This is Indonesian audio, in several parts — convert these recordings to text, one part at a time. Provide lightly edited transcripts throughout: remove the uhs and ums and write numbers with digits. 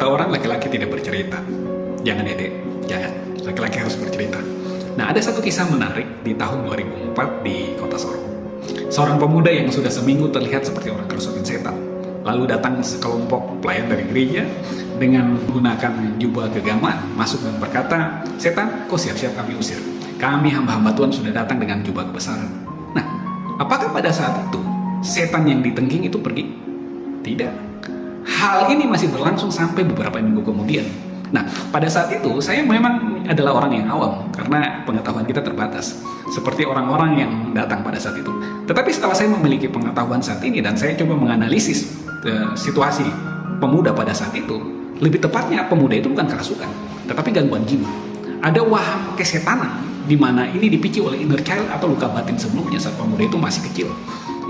kata orang laki-laki tidak bercerita. Jangan ya dek, jangan. Laki-laki harus bercerita. Nah, ada satu kisah menarik di tahun 2004 di kota Sorong. Seorang pemuda yang sudah seminggu terlihat seperti orang kerasukan setan. Lalu datang sekelompok pelayan dari gereja dengan menggunakan jubah keagamaan, masuk dan berkata, "Setan, kau siap-siap kami usir. Kami hamba-hamba Tuhan sudah datang dengan jubah kebesaran." Nah, apakah pada saat itu setan yang ditengking itu pergi? Tidak. Hal ini masih berlangsung sampai beberapa minggu kemudian. Nah, pada saat itu saya memang adalah orang yang awam karena pengetahuan kita terbatas, seperti orang-orang yang datang pada saat itu. Tetapi setelah saya memiliki pengetahuan saat ini dan saya coba menganalisis situasi pemuda pada saat itu, lebih tepatnya pemuda itu bukan kerasukan, tetapi gangguan jiwa. Ada waham kesetanan di mana ini dipicu oleh inner child atau luka batin sebelumnya saat pemuda itu masih kecil.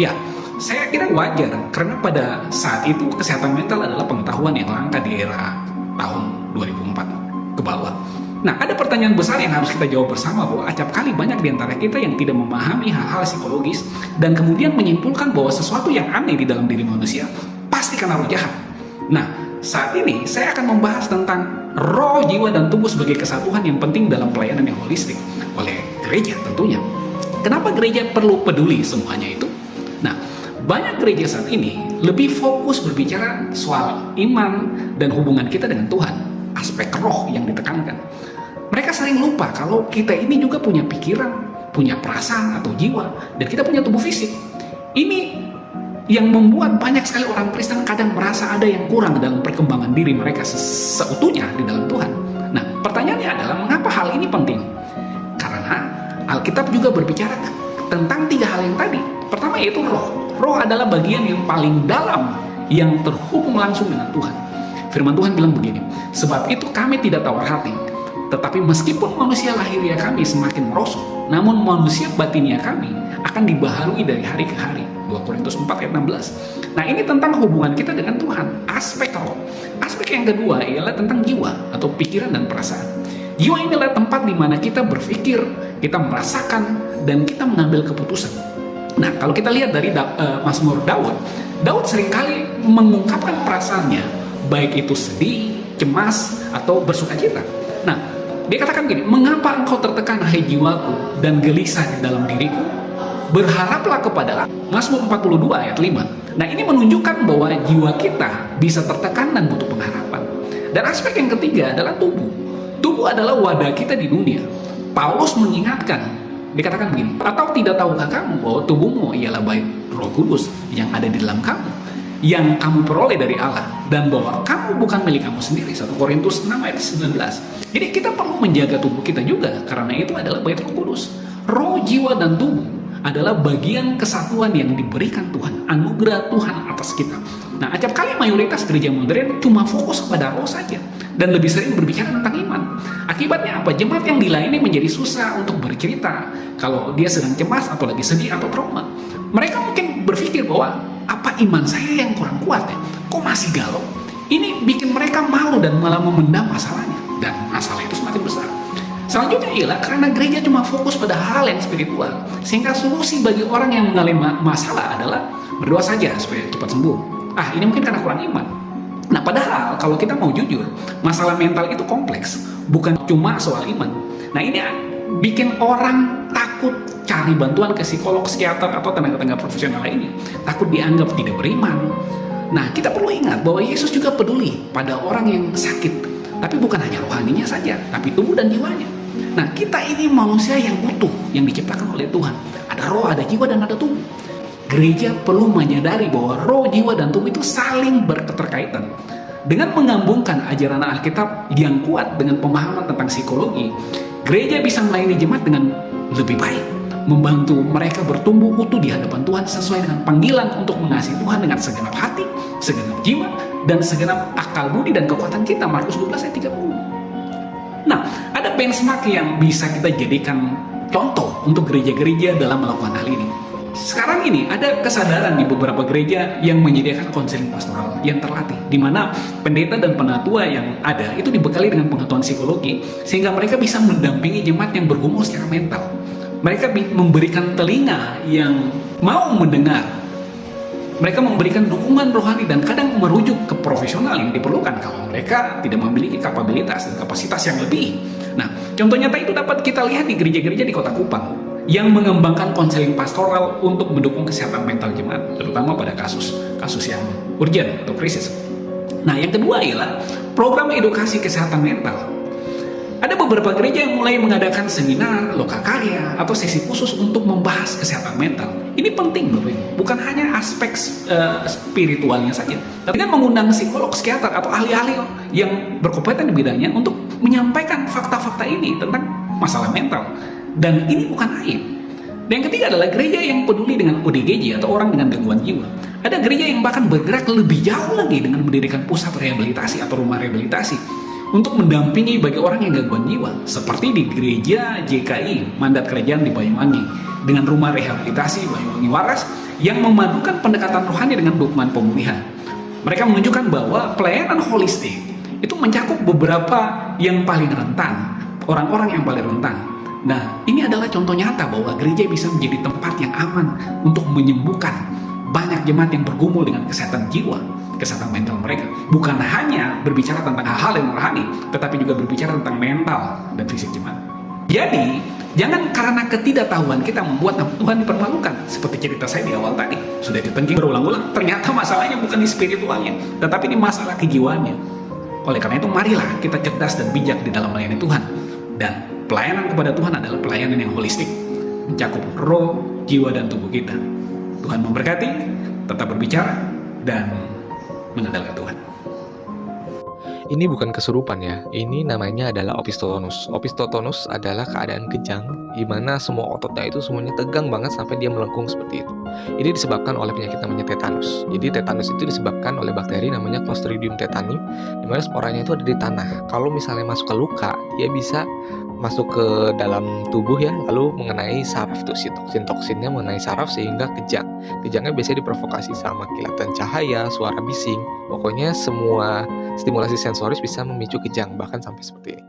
Ya, saya kira wajar karena pada saat itu kesehatan mental adalah pengetahuan yang langka di era tahun 2004 ke bawah. Nah, ada pertanyaan besar yang harus kita jawab bersama bahwa acap kali banyak di antara kita yang tidak memahami hal-hal psikologis dan kemudian menyimpulkan bahwa sesuatu yang aneh di dalam diri manusia pasti karena roh jahat. Nah, saat ini saya akan membahas tentang roh, jiwa, dan tubuh sebagai kesatuan yang penting dalam pelayanan yang holistik oleh gereja tentunya. Kenapa gereja perlu peduli semuanya itu? Nah, banyak gereja saat ini lebih fokus berbicara soal iman dan hubungan kita dengan Tuhan, aspek roh yang ditekankan. Mereka sering lupa kalau kita ini juga punya pikiran, punya perasaan atau jiwa, dan kita punya tubuh fisik. Ini yang membuat banyak sekali orang Kristen kadang merasa ada yang kurang dalam perkembangan diri mereka seutuhnya di dalam Tuhan. Nah, pertanyaannya adalah mengapa hal ini penting? Karena Alkitab juga berbicara tentang tiga hal yang tadi. Pertama yaitu roh. Roh adalah bagian yang paling dalam yang terhubung langsung dengan Tuhan. Firman Tuhan bilang begini, "Sebab itu kami tidak tawar hati, tetapi meskipun manusia lahiriah kami semakin merosot, namun manusia batinia kami akan dibaharui dari hari ke hari." 2 Korintus 4 ayat 16. Nah, ini tentang hubungan kita dengan Tuhan, aspek roh. Aspek yang kedua ialah tentang jiwa atau pikiran dan perasaan. Jiwa inilah tempat di mana kita berpikir, kita merasakan, dan kita mengambil keputusan. Nah, kalau kita lihat dari Mazmur Daud seringkali mengungkapkan perasaannya, baik itu sedih, cemas, atau bersukacita. Nah, dia katakan gini, "Mengapa engkau tertekan, hai jiwaku, dan gelisah di dalam diriku? Berharaplah kepada Allah." Mazmur 42 ayat 5. Nah, ini menunjukkan bahwa jiwa kita bisa tertekan dan butuh pengharapan. Dan aspek yang ketiga adalah tubuh. Tubuh adalah wadah kita di dunia. Paulus mengingatkan, dikatakan begini, "Atau tidak tahukah kamu bahwa tubuhmu ialah bait Roh Kudus yang ada di dalam kamu, yang kamu peroleh dari Allah, dan bahwa kamu bukan milik kamu sendiri." 1 Korintus 6 ayat 19. Jadi kita perlu menjaga tubuh kita juga, karena itu adalah bait Roh Kudus. Roh, jiwa, dan tubuh adalah bagian kesatuan yang diberikan Tuhan, anugerah Tuhan atas kita. Nah, acap kali mayoritas gereja modern cuma fokus kepada roh saja dan lebih sering berbicara tentang iman. Akibatnya apa? Jemaat yang dilayani menjadi susah untuk bercerita kalau dia sedang cemas atau lagi sedih atau trauma. Mereka mungkin berpikir bahwa apa iman saya yang kurang kuat ya? Kok masih galau? Ini bikin mereka malu dan malah memendam masalahnya, dan masalah itu semakin besar. Selanjutnya ialah karena gereja cuma fokus pada hal yang spiritual, sehingga solusi bagi orang yang mengalami masalah adalah berdoa saja supaya cepat sembuh. Ini mungkin karena kurang iman. Nah, padahal kalau kita mau jujur, masalah mental itu kompleks, bukan cuma soal iman. Nah, ini bikin orang takut cari bantuan ke psikolog, psikiater, atau tenaga-tenaga profesional lainnya. Takut dianggap tidak beriman. Nah, kita perlu ingat bahwa Yesus juga peduli pada orang yang sakit, tapi bukan hanya rohaninya saja, tapi tubuh dan jiwanya. Nah, kita ini manusia yang utuh, yang diciptakan oleh Tuhan. Ada roh, ada jiwa, dan ada tubuh. Gereja perlu menyadari bahwa roh, jiwa, dan tubuh itu saling berketerkaitan. Dengan menggabungkan ajaran Alkitab yang kuat dengan pemahaman tentang psikologi, gereja bisa melayani jemaat dengan lebih baik, membantu mereka bertumbuh utuh di hadapan Tuhan sesuai dengan panggilan untuk mengasihi Tuhan dengan segenap hati, segenap jiwa, dan segenap akal budi dan kekuatan kita. Markus 12 ayat 30. Nah, ada benchmark yang bisa kita jadikan contoh untuk gereja-gereja dalam melakukan hal ini. Sekarang ini ada kesadaran di beberapa gereja yang menyediakan konseling pastoral yang terlatih, di mana pendeta dan penatua yang ada itu dibekali dengan pengetahuan psikologi, sehingga mereka bisa mendampingi jemaat yang bergumul secara mental. Mereka memberikan telinga yang mau mendengar Mereka memberikan dukungan rohani dan kadang merujuk ke profesional yang diperlukan kalau mereka tidak memiliki kapabilitas dan kapasitas yang lebih. Nah, contoh nyata itu dapat kita lihat di gereja-gereja di Kota Kupang yang mengembangkan konseling pastoral untuk mendukung kesehatan mental jemaat, terutama pada kasus yang urgent atau krisis. Nah, yang kedua ialah program edukasi kesehatan mental. Ada beberapa gereja yang mulai mengadakan seminar, lokakarya, atau sesi khusus untuk membahas kesehatan mental. Ini penting, Bapak Ibu. Bukan hanya aspek spiritualnya saja, tapi dengan mengundang psikolog, psikiater, atau ahli-ahli yang berkompeten di bidangnya untuk menyampaikan fakta-fakta ini tentang masalah mental. Dan ini bukan aib. Dan yang ketiga adalah gereja yang peduli dengan ODGJ atau orang dengan gangguan jiwa. Ada gereja yang bahkan bergerak lebih jauh lagi dengan mendirikan pusat rehabilitasi atau rumah rehabilitasi untuk mendampingi bagi orang yang gangguan jiwa, seperti di gereja JKI Mandat Kerajaan di Banyuwangi dengan rumah rehabilitasi Banyuwangi Waras yang memadukan pendekatan rohani dengan dokumen pemulihan. Mereka menunjukkan bahwa pelayanan holistik itu mencakup beberapa yang paling rentan, orang-orang yang paling rentan. Nah, ini adalah contoh nyata bahwa gereja bisa menjadi tempat yang aman untuk menyembuhkan banyak jemaat yang bergumul dengan kesehatan jiwa, kesehatan mental mereka. Bukan hanya berbicara tentang hal-hal yang rohani, tetapi juga berbicara tentang mental dan fisik jemaat. Jadi, jangan karena ketidaktahuan kita membuat Tuhan dipermalukan. Seperti cerita saya di awal tadi, sudah ditengking berulang-ulang, ternyata masalahnya bukan di spiritualnya, tetapi di masalah kejiwaannya. Oleh karena itu, marilah kita cerdas dan bijak di dalam melayani Tuhan. Dan pelayanan kepada Tuhan adalah pelayanan yang holistik, mencakup roh, jiwa, dan tubuh kita. Tuhan memberkati, tetap berbicara, dan mengandalkan Tuhan. Ini bukan kesurupan ya, ini namanya adalah opistotonus. Opistotonus adalah keadaan kejang, di mana semua ototnya itu semuanya tegang banget sampai dia melengkung seperti itu. Ini disebabkan oleh penyakit namanya tetanus. Jadi tetanus itu disebabkan oleh bakteri namanya Clostridium tetani, di mana sporanya itu ada di tanah. Kalau misalnya masuk ke luka, dia bisa masuk ke dalam tubuh ya, lalu mengenai saraf tuh, si toksin-toksinnya mengenai saraf sehingga kejang. Kejangnya biasanya diprovokasi sama kilatan cahaya, suara bising, pokoknya semua stimulasi sensoris bisa memicu kejang, bahkan sampai seperti ini.